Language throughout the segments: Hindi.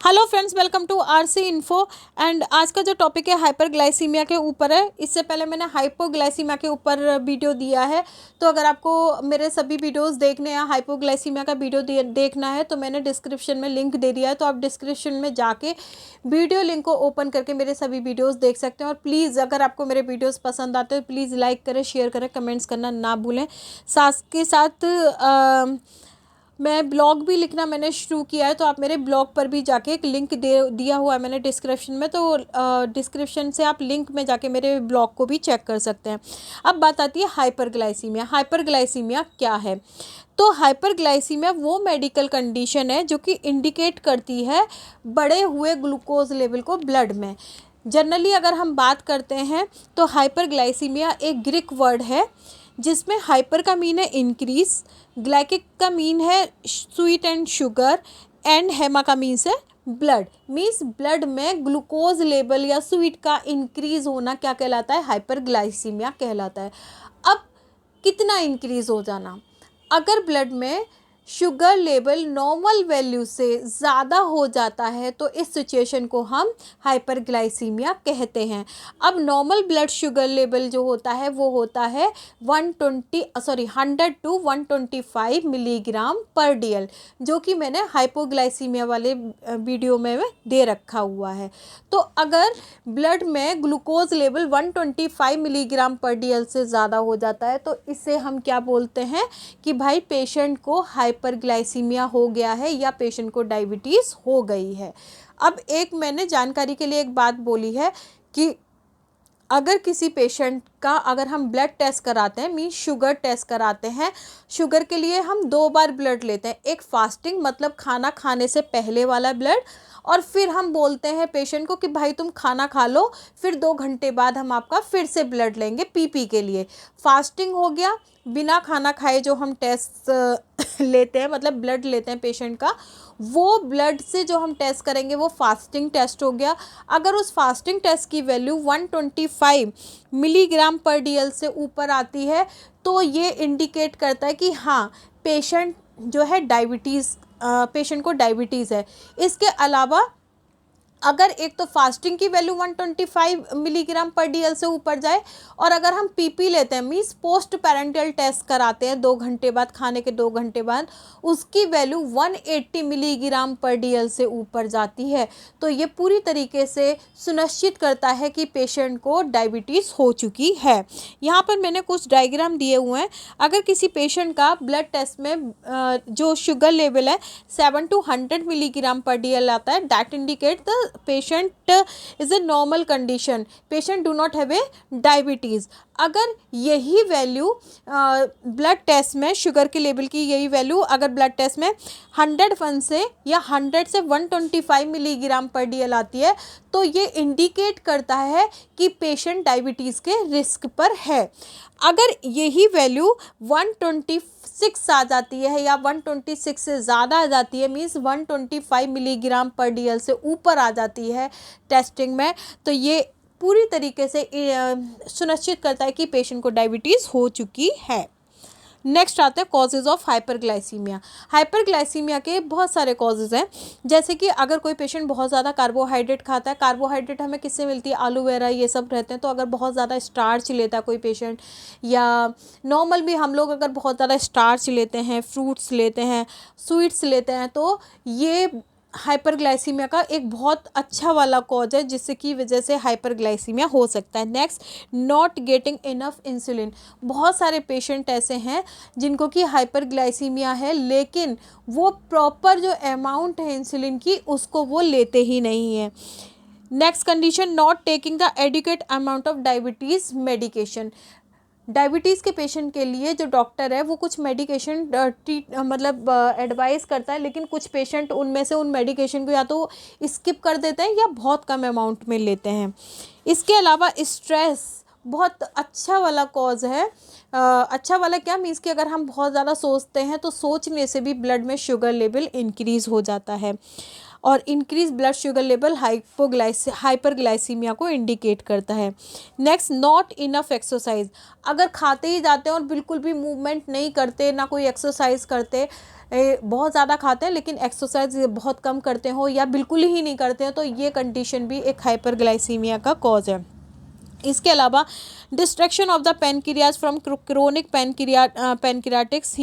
Hello friends, welcome to RC info. And आज का जो टॉपिक है हाइपरग्लाइसीमिया के ऊपर है। इससे पहले मैंने हाइपोग्लाइसीमिया के ऊपर वीडियो दिया है, तो अगर आपको मेरे सभी वीडियोस देखने या हाइपोग्लाइसीमिया का वीडियो देखना है तो मैंने डिस्क्रिप्शन में लिंक दे दिया है, तो आप डिस्क्रिप्शन में जाके वीडियो लिंक को ओपन करके मेरे सभी वीडियोज़ देख सकते हैं। और प्लीज़ अगर आपको मेरे वीडियोज़ पसंद आते हैं तो प्लीज़ लाइक करें, शेयर करें, कमेंट्स करना ना भूलें। साथ के साथ मैं ब्लॉग भी लिखना मैंने शुरू किया है, तो आप मेरे ब्लॉग पर भी जाके एक लिंक दिया हुआ है मैंने डिस्क्रिप्शन में, तो डिस्क्रिप्शन से आप लिंक में जाके मेरे ब्लॉग को भी चेक कर सकते हैं। अब बात आती है हाइपरग्लाइसीमिया। हाइपरग्लाइसीमिया क्या है? तो हाइपरग्लाइसीमिया वो मेडिकल कंडीशन है जो कि इंडिकेट करती है बढ़े हुए ग्लूकोज लेवल को ब्लड में। जनरली अगर हम बात करते हैं तो हाइपरग्लाइसीमिया एक ग्रीक वर्ड है जिसमें हाइपर का मीन है इंक्रीज, ग्लाइकिक का मीन है sweet and sugar, and Hema का मीन्स है ब्लड। मीन्स ब्लड में ग्लूकोज लेवल या स्वीट का इंक्रीज होना क्या कहलाता है? हाइपरग्लाइसीमिया कहलाता है। अब कितना इंक्रीज हो जाना? अगर ब्लड में शुगर लेवल नॉर्मल वैल्यू से ज़्यादा हो जाता है तो इस सिचुएशन को हम हाइपरग्लाइसीमिया कहते हैं। अब नॉर्मल ब्लड शुगर लेवल जो होता है वो होता है 100 टू 125 मिलीग्राम पर DL, जो कि मैंने हाइपोग्लाइसीमिया वाले वीडियो में दे रखा हुआ है। तो अगर ब्लड में ग्लूकोज लेवल 125 मिलीग्राम पर DL से ज़्यादा हो जाता है तो इसे हम क्या बोलते हैं कि भाई पेशेंट को हाइपरग्लाइसीमिया हो गया है या पेशेंट को डायबिटीज़ हो गई है। अब एक मैंने जानकारी के लिए एक बात बोली है कि अगर किसी पेशेंट का अगर हम ब्लड टेस्ट कराते हैं, मीन शुगर टेस्ट कराते हैं, शुगर के लिए हम 2 बार ब्लड लेते हैं। एक फास्टिंग मतलब खाना खाने से पहले वाला ब्लड, और फिर हम बोलते हैं पेशेंट को कि भाई तुम खाना खा लो, फिर 2 घंटे बाद हम आपका फिर से ब्लड लेंगे पीपी के लिए। फास्टिंग हो गया, बिना खाना खाए जो हम टेस्ट लेते हैं मतलब ब्लड लेते हैं पेशेंट का, वो ब्लड से जो हम टेस्ट करेंगे वो फास्टिंग टेस्ट हो गया। अगर उस फास्टिंग टेस्ट की वैल्यू 125 मिलीग्राम पर DL से ऊपर आती है तो ये इंडिकेट करता है कि हाँ पेशेंट जो है डायबिटीज़, पेशेंट को डायबिटीज़ है। इसके अलावा अगर एक तो फास्टिंग की वैल्यू 125 मिलीग्राम पर DL से ऊपर जाए, और अगर हम पीपी लेते हैं मीन्स पोस्ट पैरेंटल टेस्ट कराते हैं 2 घंटे बाद, खाने के 2 घंटे बाद, उसकी वैल्यू 180 मिलीग्राम पर DL से ऊपर जाती है, तो ये पूरी तरीके से सुनिश्चित करता है कि पेशेंट को डायबिटीज़ हो चुकी है। यहाँ पर मैंने कुछ डायग्राम दिए हुए हैं। अगर किसी पेशेंट का ब्लड टेस्ट में जो शुगर लेवल है 7 to 100 मिलीग्राम पर DL आता है, that indicate the patient is a normal condition, patient do not have a diabetes। अगर यही वैल्यू ब्लड टेस्ट में शुगर के लेवल की यही वैल्यू अगर ब्लड टेस्ट में 101 से या 100 से 125 मिलीग्राम पर DL आती है तो ये इंडिकेट करता है कि पेशेंट डायबिटीज़ के रिस्क पर है। अगर यही वैल्यू 126 आ जाती है या 126 से ज़्यादा आ जाती है, मीन्स 125 मिलीग्राम पर DL से ऊपर आ जाती है टेस्टिंग में, तो ये पूरी तरीके से सुनिश्चित करता है कि पेशेंट को डायबिटीज़ हो चुकी है। नेक्स्ट आते हैं कॉजेज़ ऑफ हाइपरग्लाइसीमिया। हाइपरग्लाइसीमिया के बहुत सारे कॉजेज़ हैं, जैसे कि अगर कोई पेशेंट बहुत ज़्यादा कार्बोहाइड्रेट खाता है, कार्बोहाइड्रेट हमें किससे मिलती है? आलू वगैरह ये सब रहते हैं। तो अगर बहुत ज़्यादा स्टार्च लेता है कोई पेशेंट, या नॉर्मल भी हम लोग अगर बहुत ज़्यादा स्टार्च लेते हैं, फ्रूट्स लेते हैं, स्वीट्स लेते हैं, तो ये हाइपरग्लाइसीमिया का एक बहुत अच्छा वाला कॉज है जिससे की वजह से हाइपरग्लाइसीमिया हो सकता है। Next, not getting enough insulin. बहुत सारे पेशेंट ऐसे हैं जिनको कि हाइपरग्लाइसीमिया है लेकिन वो प्रॉपर जो अमाउंट है इंसुलिन की उसको वो लेते ही नहीं है। Next condition, not taking the adequate amount of diabetes medication. Diabetes के पेशेंट के लिए जो डॉक्टर है वो कुछ मेडिकेशन मतलब एडवाइस करता है, लेकिन कुछ पेशेंट उनमें से उन मेडिकेशन को या तो स्किप कर देते हैं या बहुत कम अमाउंट में लेते हैं। इसके अलावा स्ट्रेस बहुत अच्छा वाला कॉज है। अच्छा वाला क्या मीन्स कि अगर हम बहुत ज़्यादा सोचते हैं तो सोचने से भी ब्लड में शुगर लेवल इंक्रीज़ हो जाता है, और increase blood sugar level hyperglycaemia को इंडिकेट करता है। Next, not enough exercise. अगर खाते ही जाते हैं और बिल्कुल भी मूवमेंट नहीं करते, ना कोई एक्सरसाइज करते, बहुत ज़्यादा खाते हैं लेकिन एक्सरसाइज बहुत कम करते हो या बिल्कुल ही नहीं करते हैं, तो ये कंडीशन भी एक हाइपरग्लाइसीमिया का कॉज है। इसके अलावा destruction of the pancreas from chronic pancreatitis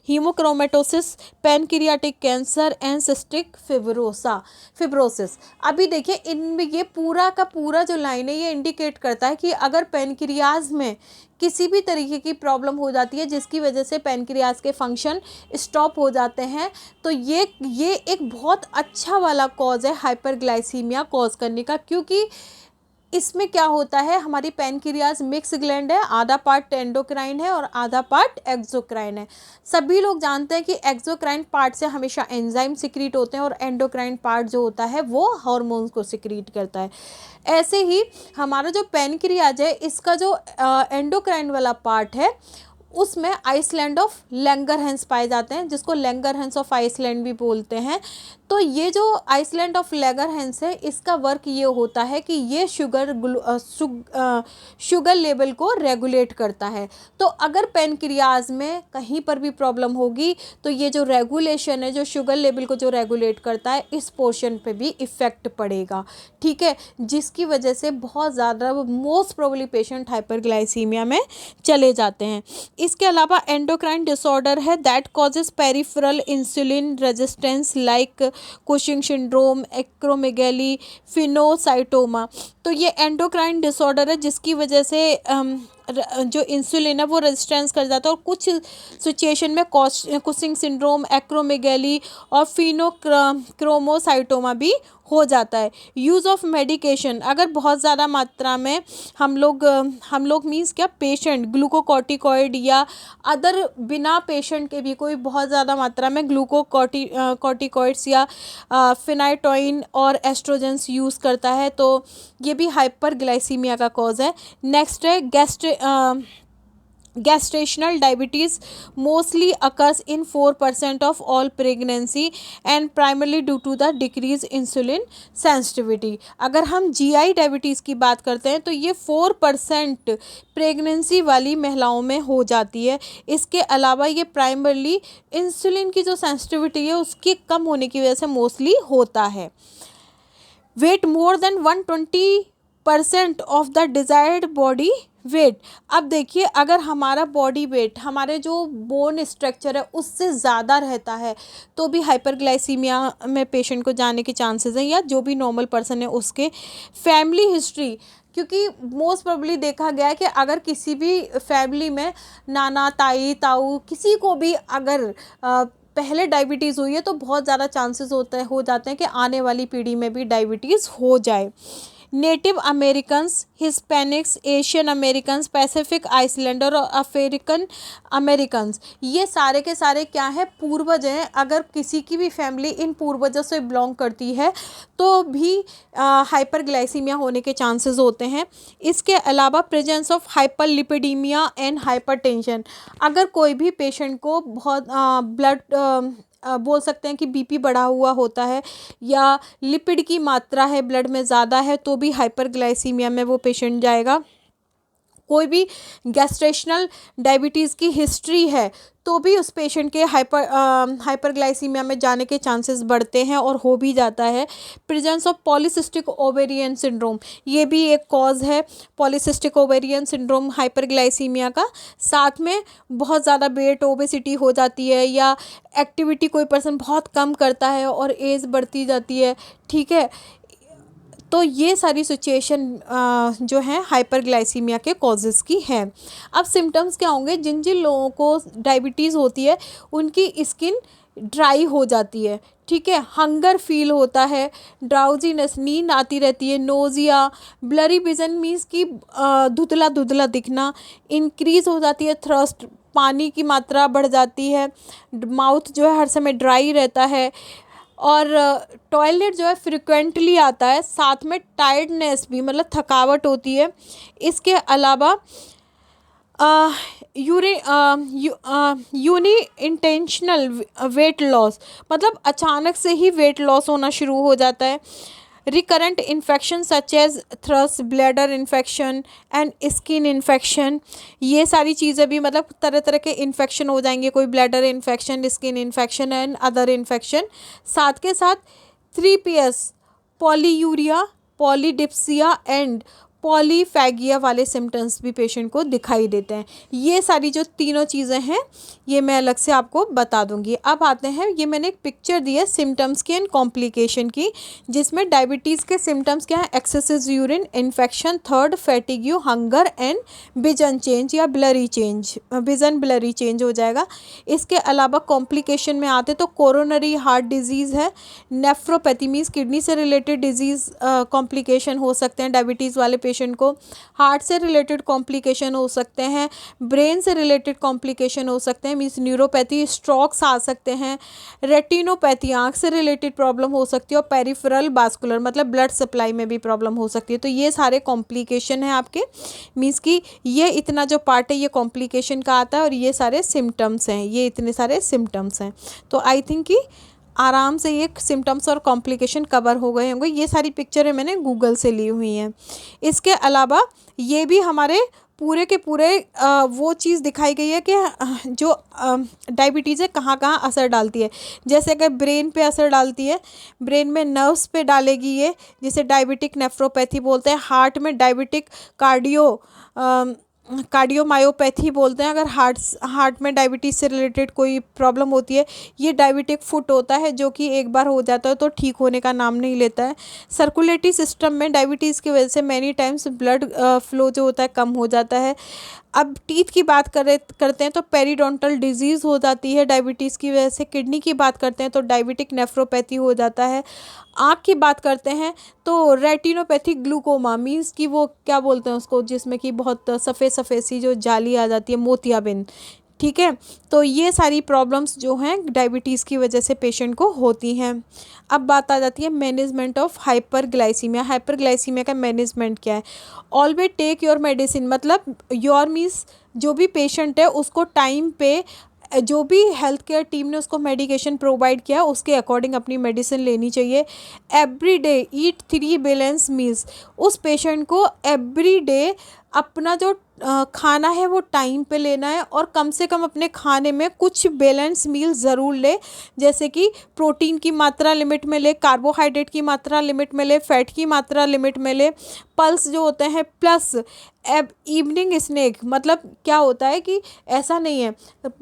haemochromatosis, pancreatic cancer and cystic fibrosis. अभी देखिए इनमें ये पूरा का पूरा जो लाइन है ये इंडिकेट करता है कि अगर पेनक्रियाज में किसी भी तरीके की प्रॉब्लम हो जाती है जिसकी वजह से पेनक्रियाज के फंक्शन स्टॉप हो जाते हैं, तो ये एक बहुत अच्छा वाला कॉज है हाइपरग्लाइसीमिया कॉज करने का। क्योंकि इसमें क्या होता है, हमारी पेनक्रियाज मिक्स ग्लैंड है, आधा पार्ट एंडोक्राइन है और आधा पार्ट एक्सोक्राइन है। सभी लोग जानते हैं कि एक्सोक्राइन पार्ट से हमेशा एंजाइम सिक्रीट होते हैं और एंडोक्राइन पार्ट जो होता है वो हार्मोन्स को सिक्रीट करता है। ऐसे ही हमारा जो पेनक्रियाज है इसका जो एंडोक्राइन वाला पार्ट है उसमें आइसलैंड ऑफ लैंगरहैंस पाए जाते हैं, जिसको लैंगरहैंस ऑफ आइसलैंड भी बोलते हैं। तो ये जो आइसलैंड ऑफ लैंगरहैंस है इसका वर्क ये होता है कि ये शुगर लेवल को रेगुलेट करता है। तो अगर पेनक्रियाज में कहीं पर भी प्रॉब्लम होगी तो ये जो रेगुलेशन है, जो शुगर लेवल को जो रेगुलेट करता है, इस पोर्शन पे भी इफ़ेक्ट पड़ेगा, ठीक है, जिसकी वजह से बहुत ज़्यादा मोस्ट प्रोबेबली पेशेंट हाइपरग्लाइसीमिया में चले जाते हैं। इसके अलावा एंडोक्राइन डिसऑर्डर है that causes peripheral insulin resistance like Cushing syndrome, acromegaly, phaeochromocytoma. तो ये एंडोक्राइन डिसऑर्डर है जिसकी वजह से जो इंसुलिन है वो रेजिस्टेंस कर जाता है और कुछ सिचुएशन में कुशिंग सिंड्रोम, एक्रोमेगैली और फिनोक्रोमोसाइटोमा भी हो जाता है। यूज़ ऑफ मेडिकेशन, अगर बहुत ज़्यादा मात्रा में हम लोग मीन्स क्या, पेशेंट ग्लूकोकॉर्टिकॉइड या अदर बिना पेशेंट के भी कोई बहुत ज़्यादा मात्रा में ग्लूकोकॉर्टिकॉइड्स या फिनाइटोइन और एस्ट्रोजेंस यूज़ करता है तो ये भी हाइपरग्लाइसीमिया का कॉज है। नेक्स्ट है gestational diabetes mostly occurs in 4% of all pregnancy and primarily due to the decreased insulin sensitivity। अगर हम GI डायबिटीज़ की बात करते हैं तो ये 4% प्रेगनेंसी वाली महिलाओं में हो जाती है। इसके अलावा ये प्राइमरली इंसुलिन की जो सेंसिटिविटी है उसकी कम होने की वजह से मोस्टली होता है। Weight more than 120% of the desired body weight. अब देखिए अगर हमारा बॉडी वेट हमारे जो बोन स्ट्रक्चर है उससे ज़्यादा रहता है तो भी हाइपरग्लाइसीमिया में पेशेंट को जाने के चांसेस हैं, या जो भी नॉर्मल पर्सन है उसके फैमिली हिस्ट्री। क्योंकि मोस्ट प्रोबेबली देखा गया है कि अगर किसी भी फैमिली में नाना ताई ताऊ किसी को भी अगर पहले डायबिटीज़ हुई है तो बहुत ज़्यादा चांसेस हो जाते हैं कि आने वाली पीढ़ी में भी डायबिटीज़ हो जाए। Native Americans, Hispanics, Asian Americans, Pacific Islander और अफ्रीकन अमेरिकन्स, ये सारे के सारे क्या है, पूर्वज हैं। अगर किसी की भी फैमिली इन पूर्वजों से बिलोंग करती है तो भी हाइपरग्लाइसीमिया होने के चांसेस होते हैं। इसके अलावा presence of hyperlipidaemia and hypertension, अगर कोई भी पेशेंट को बहुत ब्लड बोल सकते हैं कि बीपी बढ़ा हुआ होता है या लिपिड की मात्रा है ब्लड में ज़्यादा है तो भी हाइपरग्लाइसीमिया में वो पेशेंट जाएगा। कोई भी गैस्ट्रेशनल डायबिटीज़ की हिस्ट्री है तो भी उस पेशेंट के हाइपरग्लाइसीमिया में जाने के चांसेस बढ़ते हैं और हो भी जाता है। Presence of polycystic ovarian syndrome, ये भी एक कॉज है पॉलीसिस्टिक ओवेरियन सिंड्रोम हाइपरग्लाइसीमिया का। साथ में बहुत ज़्यादा वेट ओबेसिटी हो जाती है या एक्टिविटी कोई पर्सन बहुत कम करता है और एज बढ़ती जाती है, ठीक है। तो ये सारी सिचुएशन जो है हाइपरग्लाइसीमिया के कॉजेज़ की हैं। अब सिम्टम्स क्या होंगे, जिन जिन लोगों को डायबिटीज़ होती है उनकी स्किन ड्राई हो जाती है, ठीक है, हंगर फील होता है, ड्राउजीनेस, नींद आती रहती है, नोजिया, ब्लरी विजन मीन्स कि धुंधला धुंधला दिखना, इंक्रीज़ हो जाती है थ्रस्ट, पानी की मात्रा बढ़ जाती है, माउथ जो है हर समय ड्राई रहता है और टॉयलेट जो है फ्रिक्वेंटली आता है, साथ में टायर्डनेस भी मतलब थकावट होती है। इसके अलावा यूनी इंटेंशनल वेट लॉस, मतलब अचानक से ही वेट लॉस होना शुरू हो जाता है। Recurrent infection such as thrush, bladder infection and skin infection, ये सारी चीज़ें भी मतलब तरह तरह के इन्फेक्शन हो जाएंगे, कोई bladder infection, skin infection and other infection. साथ के साथ 3PS, पॉलीयूरिया, पॉलीडिप्सिया एंड पॉलीफैगिया वाले सिम्टम्स भी पेशेंट को दिखाई देते हैं। ये सारी जो तीनों चीज़ें हैं ये मैं अलग से आपको बता दूंगी। अब आते हैं, ये मैंने एक पिक्चर दी है सिम्टम्स की एंड कॉम्प्लिकेशन की, जिसमें डायबिटीज़ के सिम्टम्स क्या है, excessive urine infection, thirst fatigue, hunger and vision change या blurry change, vision blurry change हो जाएगा। इसके अलावा कॉम्प्लिकेशन में आते तो कोरोनरी हार्ट डिजीज़ है, नेफ्रोपैथी मीन्स किडनी से रिलेटेड डिजीज़ कॉम्प्लिकेशन हो सकते हैं डायबिटीज़ वाले पेशेंट को, हार्ट से रिलेटेड कॉम्प्लिकेशन हो सकते हैं, ब्रेन से रिलेटेड कॉम्प्लिकेशन हो सकते हैं मीन्स न्यूरोपैथी, स्ट्रोक्स आ सकते हैं, रेटिनोपैथी आँख से रिलेटेड प्रॉब्लम हो सकती है, और पेरिफेरल वास्कुलर मतलब ब्लड सप्लाई में भी प्रॉब्लम हो सकती है। तो ये सारे कॉम्प्लिकेशन हैं आपके, मीन्स कि ये इतना जो पार्ट है ये कॉम्प्लिकेशन का आता है, और ये सारे सिम्टम्स हैं, ये इतने सारे सिम्टम्स हैं। तो आई थिंक कि आराम से ये सिम्टम्स और कॉम्प्लिकेशन कवर हो गए होंगे। ये सारी पिक्चरें मैंने गूगल से ली हुई हैं। इसके अलावा ये भी हमारे पूरे के पूरे वो चीज़ दिखाई गई है कि जो डायबिटीज़ है कहाँ कहाँ असर डालती है। जैसे अगर ब्रेन पे असर डालती है, ब्रेन में नर्व्स पे डालेगी ये, जिसे डायबिटिक नेफ्रोपैथी बोलते हैं। हार्ट में डायबिटिक कार्डियोमायोपैथी बोलते हैं, अगर हार्ट में डायबिटीज़ से रिलेटेड कोई प्रॉब्लम होती है। ये डायबिटिक फुट होता है जो कि एक बार हो जाता है तो ठीक होने का नाम नहीं लेता है। सर्कुलेटरी सिस्टम में डायबिटीज़ की वजह से मैनी टाइम्स ब्लड फ्लो जो होता है कम हो जाता है। अब टीथ की बात करते हैं तो पेरिडोंटल डिजीज़ हो जाती है डायबिटीज़ की वजह से। किडनी की बात करते हैं तो डायबिटिक नेफ्रोपैथी हो जाता है। आँख की बात करते हैं तो रेटिनोपैथी ग्लूकोमा मीन्स कि वो क्या बोलते हैं उसको, जिसमें कि बहुत सफ़ेद सफ़ेद सी जो जाली आ जाती है, मोतियाबिंद, ठीक है। तो ये सारी प्रॉब्लम्स जो हैं डायबिटीज़ की वजह से पेशेंट को होती हैं। अब बात आ जाती है मैनेजमेंट ऑफ हाइपरग्लाइसीमिया। हाइपरग्लाइसीमिया का मैनेजमेंट क्या है, ऑलवेज टेक योर मेडिसिन, मतलब योर मीन्स जो भी पेशेंट है उसको टाइम पे जो भी हेल्थ केयर टीम ने उसको मेडिकेशन प्रोवाइड किया उसके अकॉर्डिंग अपनी मेडिसिन लेनी चाहिए। एवरी डे ईट 3 बैलेंस मील्स, उस पेशेंट को एवरी डे अपना जो खाना है वो टाइम पे लेना है, और कम से कम अपने खाने में कुछ बैलेंस मील ज़रूर ले। जैसे कि प्रोटीन की मात्रा लिमिट में ले, कार्बोहाइड्रेट की मात्रा लिमिट में ले, फैट की मात्रा लिमिट में ले, पल्स जो होते हैं, प्लस इवनिंग स्नैक। मतलब क्या होता है कि ऐसा नहीं है,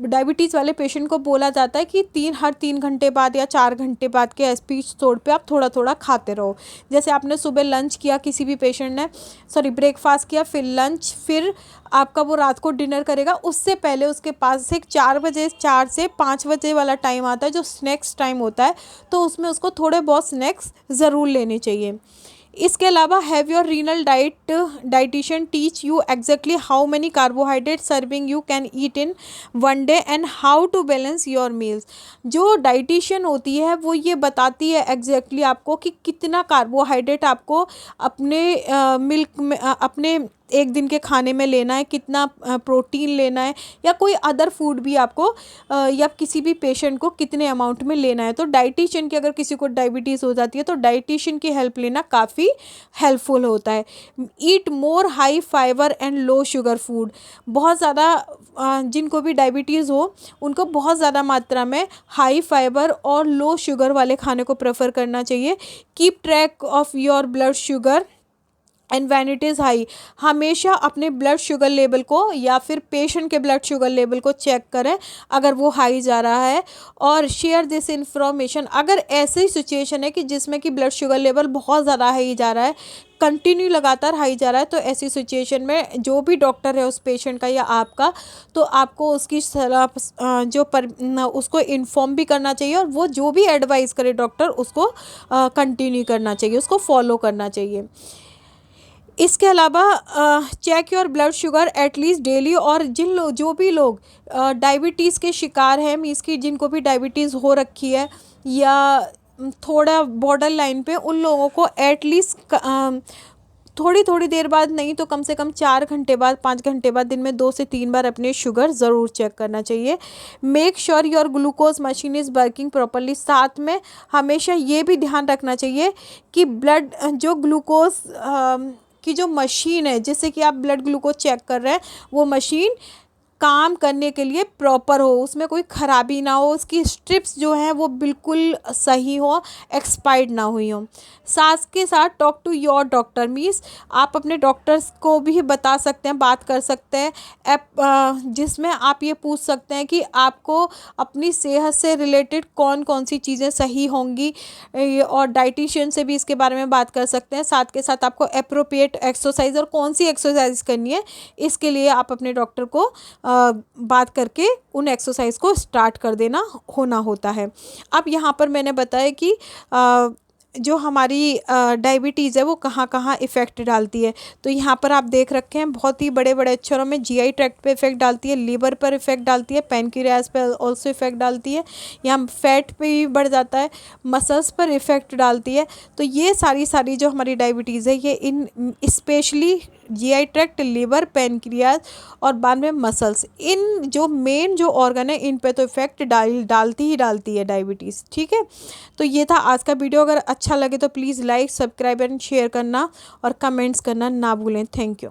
डायबिटीज़ वाले पेशेंट को बोला जाता है कि हर 3 घंटे बाद या 4 घंटे बाद के स्पीच तोड़ पे आप थोड़ा थोड़ा खाते रहो। जैसे आपने सुबह लंच किया, किसी भी पेशेंट ने ब्रेकफास्ट किया, फिर लंच, फिर आपका वो रात को डिनर करेगा, उससे पहले उसके पास से 4 से 5 बजे वाला टाइम आता है जो स्नैक्स टाइम होता है, तो उसमें उसको थोड़े बहुत स्नैक्स ज़रूर लेने चाहिए। इसके अलावा have your renal dietitian teach you exactly how many carbohydrate serving you can eat in 1 day and how to balance your meals. जो डाइटिशियन होती है वो ये बताती है एग्जैक्टली आपको कि कितना कार्बोहाइड्रेट आपको अपने मिल्क में अपने एक दिन के खाने में लेना है, कितना प्रोटीन लेना है, या कोई अदर फूड भी आपको या किसी भी पेशेंट को कितने अमाउंट में लेना है। तो डाइटिशियन की, अगर किसी को डायबिटीज़ हो जाती है तो डाइटिशियन की हेल्प लेना काफ़ी हेल्पफुल होता है। Eat more high fibre and low sugar food. बहुत ज़्यादा जिनको भी डायबिटीज़ हो उनको बहुत ज़्यादा मात्रा में हाई फाइबर और लो शुगर वाले खाने को प्रेफर करना चाहिए। Keep track of your blood sugar and when it is high. हमेशा अपने ब्लड शुगर लेवल को या फिर पेशेंट के ब्लड शुगर लेवल को चेक करें अगर वो हाई जा रहा है, और शेयर दिस इंफॉर्मेशन। अगर ऐसी सिचुएशन है कि जिसमें कि ब्लड शुगर लेवल बहुत ज़्यादा हाई जा रहा है, कंटिन्यू लगातार हाई जा रहा है, तो ऐसी सिचुएशन में जो भी डॉक्टर है उस पेशेंट का या आपका, तो आपको उसकी सलाह उसको इन्फॉर्म भी करना चाहिए, और वो जो भी एडवाइस करे डॉक्टर उसको कंटिन्यू करना चाहिए, उसको फॉलो करना चाहिए। इसके अलावा check your blood sugar at least daily. और जो भी लोग डायबिटीज़ के शिकार हैं, मीन्स की जिनको भी डायबिटीज़ हो रखी है या थोड़ा बॉर्डर लाइन पे, उन लोगों को एटलीस्ट थोड़ी थोड़ी देर बाद नहीं तो कम से कम 4 घंटे बाद, 5 घंटे बाद दिन में 2 से 3 बार अपने शुगर ज़रूर चेक करना चाहिए। Make sure your glucose machine is working properly. साथ में हमेशा ये भी ध्यान रखना चाहिए कि ब्लड जो ग्लूकोज की जो मशीन है जिससे कि आप ब्लड ग्लूकोज चेक कर रहे हैं वो मशीन काम करने के लिए प्रॉपर हो, उसमें कोई ख़राबी ना हो, उसकी स्ट्रिप्स जो हैं वो बिल्कुल सही हो, एक्सपायर्ड ना हुई हो। साथ के साथ talk to your doctor means आप अपने डॉक्टर्स को भी बता सकते हैं, बात कर सकते हैं जिसमें आप ये पूछ सकते हैं कि आपको अपनी सेहत से रिलेटेड कौन कौन सी चीज़ें सही होंगी, और डाइटिशियन से भी इसके बारे में बात कर सकते हैं। साथ के साथ आपको एप्रोप्रिएट एक्सरसाइज और कौन सी एक्सरसाइज करनी है इसके लिए आप अपने डॉक्टर को बात करके उन एक्सरसाइज को स्टार्ट कर देना होना होता है। अब यहाँ पर मैंने बताया कि जो हमारी डायबिटीज़ है वो कहाँ कहाँ इफ़ेक्ट डालती है। तो यहाँ पर आप देख रखे हैं बहुत ही बड़े बड़े अक्षरों में जीआई ट्रैक्ट पे इफ़ेक्ट डालती है, लीवर पर इफ़ेक्ट डालती है, पैनक्रियाज पर ऑल्सो इफ़ेक्ट डालती है, यहाँ फैट पे भी बढ़ जाता है, मसल्स पर इफ़ेक्ट डालती है। तो ये सारी जो हमारी डायबिटीज़ है ये in specially GI tract, liver, pancreas और बाद में मसल्स, इन जो मेन जो ऑर्गन है इन पे तो इफ़ेक्ट डालती है डायबिटीज़। ठीक है, तो ये था आज का वीडियो। अगर अच्छा लगे तो please like, subscribe and share करना और कमेंट्स करना ना भूलें। Thank you.